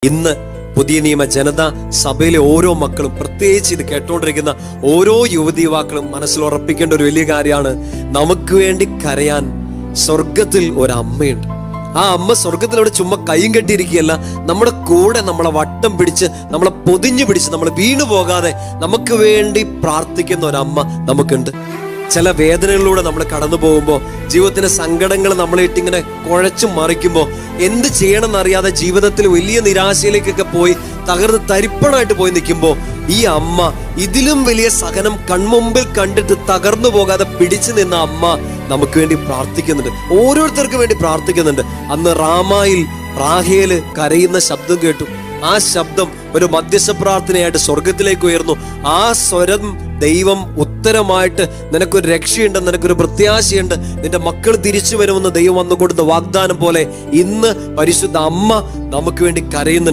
ഇന്ന് പുതിയ നിയമ ജനത സഭയിലെ ഓരോ മക്കളും, പ്രത്യേകിച്ച് ഇത് കേട്ടോണ്ടിരിക്കുന്ന ഓരോ യുവതീവാക്കളും മനസ്സിൽ ഉറപ്പിക്കേണ്ട ഒരു വലിയ കാര്യമാണ്, നമുക്ക് വേണ്ടി കരയാൻ സ്വർഗത്തിൽ ഒരമ്മയുണ്ട്. ആ അമ്മ സ്വർഗത്തിലവിടെ ചുമ്മാ കൈയും കെട്ടിയിരിക്കുകയല്ല, നമ്മുടെ കൂടെ നമ്മളെ വട്ടം പിടിച്ച്, നമ്മളെ പൊതിഞ്ഞു പിടിച്ച്, നമ്മൾ വീണു പോകാതെ നമുക്ക് വേണ്ടി പ്രാർത്ഥിക്കുന്ന ഒരമ്മ നമുക്കുണ്ട്. ചില വേദനകളിലൂടെ നമ്മൾ കടന്നു പോകുമ്പോൾ, ജീവിതത്തിന്റെ സങ്കടങ്ങൾ നമ്മളെ ഇട്ടിങ്ങനെ കുഴച്ചു മറിക്കുമ്പോൾ, എന്ത് ചെയ്യണമെന്നറിയാതെ ജീവിതത്തിൽ വലിയ നിരാശയിലേക്കൊക്കെ പോയി തകർന്ന് തരിപ്പണമായിട്ട് പോയി നിൽക്കുമ്പോൾ, ഈ അമ്മ ഇതിലും വലിയ സഹനം കൺമുമ്പിൽ കണ്ടിട്ട് തകർന്നു പോകാതെ പിടിച്ചു നിന്ന അമ്മ നമുക്ക് വേണ്ടി പ്രാർത്ഥിക്കുന്നുണ്ട്, ഓരോരുത്തർക്കും വേണ്ടി പ്രാർത്ഥിക്കുന്നുണ്ട്. അന്ന് റാമായിൽ റാഹേല് കരയുന്ന ശബ്ദം കേട്ടു. ആ ശബ്ദം ഒരു മധ്യസ്ഥ പ്രാർത്ഥനയായിട്ട് സ്വർഗത്തിലേക്ക് ഉയർന്നു. ആ സ്വരം ദൈവം ഉത്തരമായിട്ട്, നിനക്കൊരു രക്ഷയുണ്ട്, നിനക്കൊരു പ്രത്യാശയുണ്ട്, നിന്റെ മക്കൾ തിരിച്ചു വരുമെന്ന് ദൈവം വന്നു കൊടുത്ത വാഗ്ദാനം പോലെ ഇന്ന് പരിശുദ്ധ അമ്മ നമുക്ക് വേണ്ടി കരയുന്നുണ്ട്.